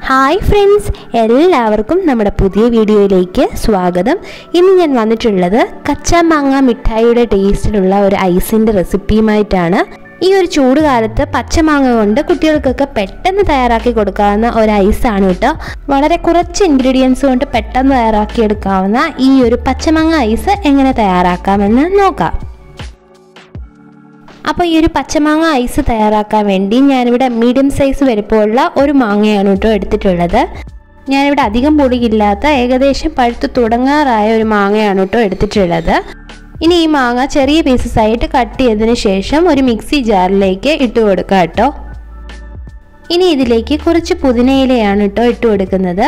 Hi friends, എല്ലാവർക്കും നമ്മുടെ പുതിയ വീഡിയോയിലേക്ക് സ്വാഗതം. ഇന്ന് ഞാൻ വന്നിട്ടുള്ളത് കച്ച മാങ്ങ മിഠായിയുടെ ടേസ്റ്റിലുള്ള ഒരു ഐസിൻ്റെ റെസിപ്പിയുമായിട്ടാണ്. ഈ ഒരു ചൂട് കാലത്ത് പച്ചമാങ്ങ കൊണ്ട് കുട്ടികൾക്കൊക്കെ പെട്ടെന്ന് തയ്യാറാക്കി കൊടുക്കാവുന്ന ഒരു ഐസാണ് കേട്ടോ. വളരെ കുറച്ച് ഇൻഗ്രീഡിയൻസ് കൊണ്ട് പെട്ടെന്ന് തയ്യാറാക്കിയെടുക്കാവുന്ന ഈ ഒരു പച്ചമാങ്ങ ഐസ് എങ്ങനെ തയ്യാറാക്കാമെന്ന് നോക്കാം. അപ്പോൾ ഈ ഒരു പച്ചമാങ്ങ ഐസ് തയ്യാറാക്കാൻ വേണ്ടി ഞാനിവിടെ മീഡിയം സൈസ് വലിപ്പമുള്ള ഒരു മാങ്ങയാണ് കേട്ടോ എടുത്തിട്ടുള്ളത്. ഞാനിവിടെ അധികം പൊടിയില്ലാത്ത ഏകദേശം പഴുത്ത് തുടങ്ങാറായ ഒരു മാങ്ങയാണ് കേട്ടോ എടുത്തിട്ടുള്ളത്. ഇനി ഈ മാങ്ങ ചെറിയ പീസസ് ആയിട്ട് കട്ട് ചെയ്തതിന് ശേഷം ഒരു മിക്സി ജാറിലേക്ക് ഇട്ട് കൊടുക്കാം കേട്ടോ. ഇനി ഇതിലേക്ക് കുറച്ച് പുതിനയിലയാണ് കേട്ടോ ഇട്ട് കൊടുക്കുന്നത്.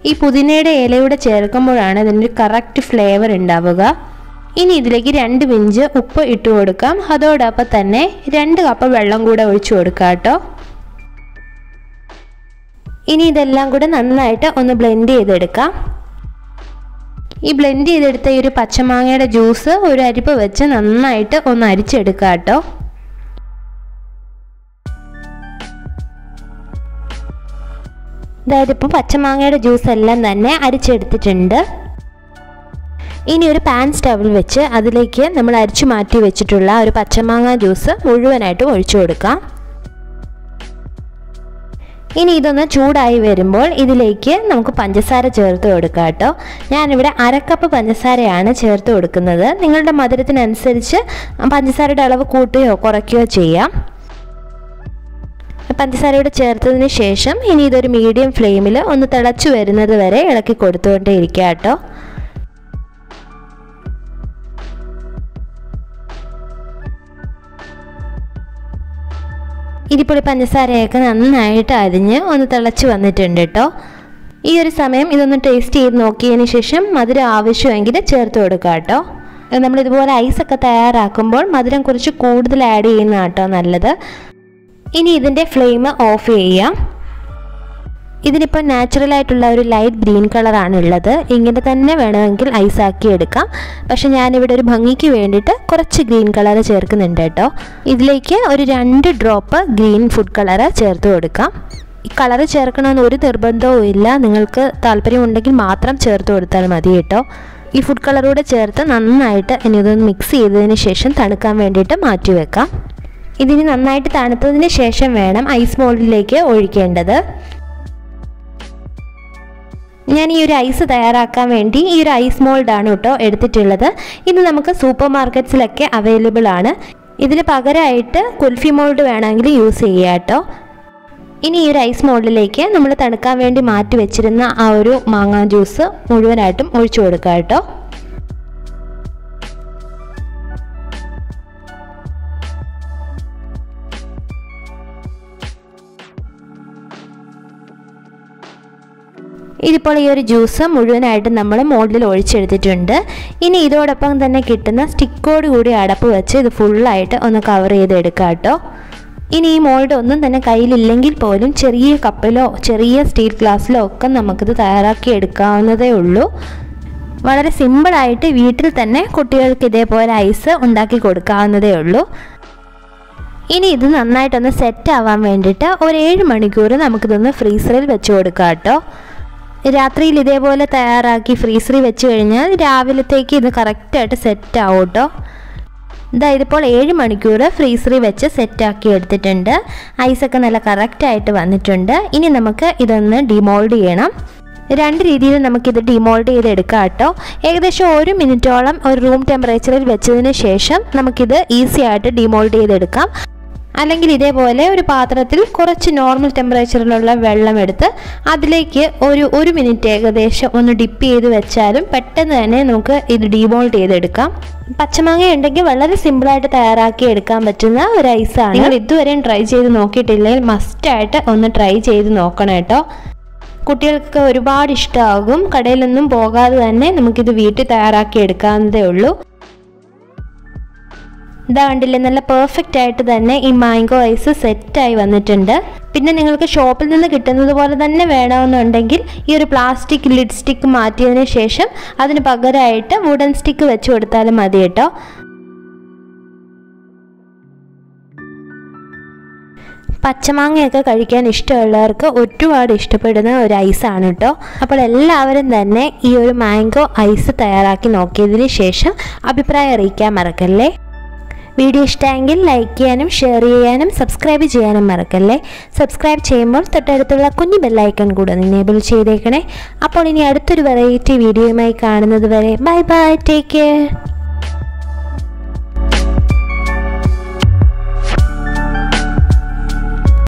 ഈ പുതിനയുടെ ഇലയൂടെ ചേർക്കുമ്പോഴാണ് ഇതിനൊരു കറക്റ്റ് ഫ്ലേവർ ഉണ്ടാവുക. ഇനി ഇതിലേക്ക് 2 പിഞ്ച് ഉപ്പ് ഇട്ട് കൊടുക്കാം. അതോടൊപ്പം തന്നെ 2 കപ്പ് വെള്ളം കൂടെ ഒഴിച്ചു കൊടുക്കാം കേട്ടോ. ഇനി ഇതെല്ലാം കൂടെ നന്നായിട്ട് ഒന്ന് ബ്ലെൻഡ് ചെയ്തെടുക്കാം. ഈ ബ്ലെൻഡ് ചെയ്തെടുത്ത ഈ ഒരു പച്ചമാങ്ങയുടെ ജ്യൂസ് ഒരു അരിപ്പ് വെച്ച് നന്നായിട്ട് ഒന്ന് അരിച്ചെടുക്കാം കേട്ടോ. അതായത് ഇപ്പോൾ പച്ചമാങ്ങയുടെ ജ്യൂസ് എല്ലാം തന്നെ അരിച്ചെടുത്തിട്ടുണ്ട്. ഇനി ഒരു പാൻ സ്റ്റവിൽ വെച്ച് അതിലേക്ക് നമ്മൾ അരിച്ചു മാറ്റി വെച്ചിട്ടുള്ള ഒരു പച്ചമാങ്ങ ജ്യൂസ് മുഴുവനായിട്ടും ഒഴിച്ചു കൊടുക്കാം. ഇനി ഇതൊന്ന് ചൂടായി വരുമ്പോൾ ഇതിലേക്ക് നമുക്ക് പഞ്ചസാര ചേർത്ത് കൊടുക്കാം കേട്ടോ. ഞാനിവിടെ 1/2 കപ്പ് പഞ്ചസാരയാണ് ചേർത്ത് കൊടുക്കുന്നത്. നിങ്ങളുടെ മധുരത്തിനനുസരിച്ച് പഞ്ചസാരയുടെ അളവ് കൂട്ടുകയോ കുറയ്ക്കുകയോ ചെയ്യാം. പഞ്ചസാരയോട് ചേർത്തതിന് ശേഷം ഇനി ഇതൊരു മീഡിയം ഫ്ലെയിമിൽ ഒന്ന് തിളച്ചു വരുന്നത് വരെ ഇളക്കി കൊടുത്തുകൊണ്ടേ ഇരിക്കുക കേട്ടോ. ഇതിപ്പോൾ പഞ്ചസാരയൊക്കെ നന്നായിട്ട് അരിഞ്ഞ് ഒന്ന് തിളച്ച് വന്നിട്ടുണ്ട് കേട്ടോ. ഈ ഒരു സമയം ഇതൊന്ന് ടേസ്റ്റ് ചെയ്ത് നോക്കിയതിന് ശേഷം മധുരം ആവശ്യമെങ്കിൽ ചേർത്ത് കൊടുക്കുക കേട്ടോ. നമ്മളിതുപോലെ ഐസൊക്കെ തയ്യാറാക്കുമ്പോൾ മധുരം കുറച്ച് കൂടുതൽ ആഡ് ചെയ്യുന്ന കേട്ടോ നല്ലത്. ഇനി ഇതിൻ്റെ ഫ്ലെയിം ഓഫ് ചെയ്യാം. ഇതിനിപ്പോൾ നാച്ചുറലായിട്ടുള്ള ഒരു ലൈറ്റ് ഗ്രീൻ കളറാണ് ഉള്ളത്. ഇങ്ങനെ തന്നെ വേണമെങ്കിൽ ഐസാക്കി എടുക്കാം. പക്ഷെ ഞാനിവിടെ ഒരു ഭംഗിക്ക് വേണ്ടിയിട്ട് കുറച്ച് ഗ്രീൻ കളർ ചേർക്കുന്നുണ്ട് കേട്ടോ. ഇതിലേക്ക് ഒരു 2 ഡ്രോപ്പ് ഗ്രീൻ ഫുഡ് കളർ ചേർത്ത് കൊടുക്കാം. ഈ കളർ ചേർക്കണമെന്ന് ഒരു നിർബന്ധവും ഇല്ല. നിങ്ങൾക്ക് താല്പര്യമുണ്ടെങ്കിൽ മാത്രം ചേർത്ത് കൊടുത്താൽ മതി കേട്ടോ. ഈ ഫുഡ് കളറൂടെ ചേർത്ത് നന്നായിട്ട് ഇനി ഇതൊന്ന് മിക്സ് ചെയ്തതിന് ശേഷം തണുക്കാൻ വേണ്ടിയിട്ട് മാറ്റി വെക്കാം. ഇതിന് നന്നായിട്ട് തണുത്തതിന് ശേഷം വേണം ഐസ് മോൾഡിലേക്ക് ഒഴിക്കേണ്ടത്. ഞാൻ ഈ ഒരു ഐസ് തയ്യാറാക്കാൻ വേണ്ടി ഈ ഒരു ഐസ് മോൾഡാണ് കേട്ടോ എടുത്തിട്ടുള്ളത്. ഇത് നമുക്ക് സൂപ്പർ മാർക്കറ്റ്സിലൊക്കെ അവൈലബിൾ ആണ്. ഇതിന് പകരമായിട്ട് കുൽഫി മോൾഡ് വേണമെങ്കിൽ യൂസ് ചെയ്യാം കേട്ടോ. ഇനി ഈ ഒരു ഐസ് മോൾഡിലേക്ക് നമ്മൾ തണുക്കാൻ വേണ്ടി മാറ്റി വെച്ചിരുന്ന ആ ഒരു മാങ്ങാ ജ്യൂസ് മുഴുവനായിട്ടും ഒഴിച്ചു കൊടുക്കാം കേട്ടോ. ഇതിപ്പോൾ ഈ ഒരു ജ്യൂസ് മുഴുവനായിട്ട് നമ്മൾ മോൾഡിൽ ഒഴിച്ചെടുത്തിട്ടുണ്ട്. ഇനി ഇതോടൊപ്പം തന്നെ കിട്ടുന്ന സ്റ്റിക്കോട് കൂടി അടപ്പ് വെച്ച് ഇത് ഫുള്ളായിട്ട് ഒന്ന് കവർ ചെയ്തെടുക്കാം കേട്ടോ. ഇനി ഈ മോൾഡ് ഒന്നും തന്നെ കയ്യിലില്ലെങ്കിൽ പോലും ചെറിയ കപ്പിലോ ചെറിയ സ്റ്റീൽ ഗ്ലാസ്സിലോ ഒക്കെ നമുക്കിത് തയ്യാറാക്കി എടുക്കാവുന്നതേ ഉള്ളൂ. വളരെ സിമ്പിളായിട്ട് വീട്ടിൽ തന്നെ കുട്ടികൾക്ക് ഇതേപോലെ ഐസ് ഉണ്ടാക്കി കൊടുക്കാവുന്നതേ ഉള്ളൂ. ഇനി ഇത് നന്നായിട്ടൊന്ന് സെറ്റ് ആവാൻ വേണ്ടിയിട്ട് ഒരു 7 മണിക്കൂർ നമുക്കിതൊന്ന് ഫ്രീസറിൽ വെച്ച് കൊടുക്കാം കേട്ടോ. രാത്രിയിൽ ഇതേപോലെ തയ്യാറാക്കി ഫ്രീസറിൽ വെച്ച് കഴിഞ്ഞാൽ രാവിലത്തേക്ക് ഇത് കറക്റ്റായിട്ട് സെറ്റ് ആവും കേട്ടോ. ഇതിപ്പോൾ 7 മണിക്കൂർ ഫ്രീസറിൽ വെച്ച് സെറ്റാക്കി എടുത്തിട്ടുണ്ട്. ഐസൊക്കെ നല്ല കറക്റ്റായിട്ട് വന്നിട്ടുണ്ട്. ഇനി നമുക്ക് ഇതൊന്ന് ഡിമോൾഡ് ചെയ്യണം. 2 രീതിയിൽ നമുക്കിത് ഡിമോൾഡ് ചെയ്തെടുക്കാം കേട്ടോ. ഏകദേശം 1 മിനിറ്റോളം ഒരു റൂം ടെമ്പറേച്ചറിൽ വെച്ചതിന് ശേഷം നമുക്കിത് ഈസി ആയിട്ട് ഡിമോൾഡ് ചെയ്തെടുക്കാം. അല്ലെങ്കിൽ ഇതേപോലെ ഒരു പാത്രത്തിൽ കുറച്ച് നോർമൽ ടെമ്പറേച്ചറിലുള്ള വെള്ളം എടുത്ത് അതിലേക്ക് ഒരു മിനിറ്റ് ഏകദേശം ഒന്ന് ഡിപ്പ് ചെയ്ത് വെച്ചാലും പെട്ടെന്ന് തന്നെ നമുക്ക് ഇത് ഡിമോൾഡ് ചെയ്തെടുക്കാം. പച്ചമാങ്ങ ഉണ്ടെങ്കിൽ വളരെ സിമ്പിളായിട്ട് തയ്യാറാക്കി എടുക്കാൻ പറ്റുന്ന ഒരു ഐസാണ്. നിങ്ങൾ ഇതുവരെയും ട്രൈ ചെയ്ത് നോക്കിയിട്ടില്ലെങ്കിൽ മസ്റ്റായിട്ട് ഒന്ന് ട്രൈ ചെയ്ത് നോക്കണം കേട്ടോ. കുട്ടികൾക്ക് ഒരുപാട് ഇഷ്ടമാകും. കടയിലൊന്നും പോകാതെ തന്നെ നമുക്കിത് വീട്ടിൽ തയ്യാറാക്കി എടുക്കാവുന്നതേ ഉള്ളൂ. ഇതാ കണ്ടില്ലേ, നല്ല പെർഫെക്റ്റ് ആയിട്ട് തന്നെ ഈ മാംഗോ ഐസ് സെറ്റായി വന്നിട്ടുണ്ട്. പിന്നെ നിങ്ങൾക്ക് ഷോപ്പിൽ നിന്ന് കിട്ടുന്നത് പോലെ തന്നെ വേണമെന്നുണ്ടെങ്കിൽ ഈ ഒരു പ്ലാസ്റ്റിക് ലിഡ് സ്റ്റിക്ക് മാറ്റിയതിന് ശേഷം അതിന് പകരമായിട്ട് വുഡൻ സ്റ്റിക്ക് വെച്ച് കൊടുത്താലും മതി കേട്ടോ. പച്ചമാങ്ങയൊക്കെ കഴിക്കാൻ ഇഷ്ടമുള്ളവർക്ക് ഒരുപാട് ഇഷ്ടപ്പെടുന്ന ഒരു ഐസാണ് കേട്ടോ. അപ്പോൾ എല്ലാവരും തന്നെ ഈ ഒരു മാംഗോ ഐസ് തയ്യാറാക്കി നോക്കിയതിന് ശേഷം അഭിപ്രായം അറിയിക്കാൻ മറക്കല്ലേ. വീഡിയോ ഇഷ്ടമെങ്കിൽ ലൈക്ക് ചെയ്യാനും ഷെയർ ചെയ്യാനും സബ്സ്ക്രൈബ് ചെയ്യാനും മറക്കല്ലേ. സബ്സ്ക്രൈബ് ചെയ്യുമ്പോൾ തൊട്ടടുത്തുള്ള കുഞ്ഞു ബെല്ലൈക്കൺ കൂടെ എനേബിൾ ചെയ്തേക്കണേ. അപ്പോൾ ഇനി അടുത്തൊരു വെറൈറ്റി വീഡിയോയുമായി കാണുന്നത് വരെ ബൈ ബൈ, ടേക്ക് കെയർ.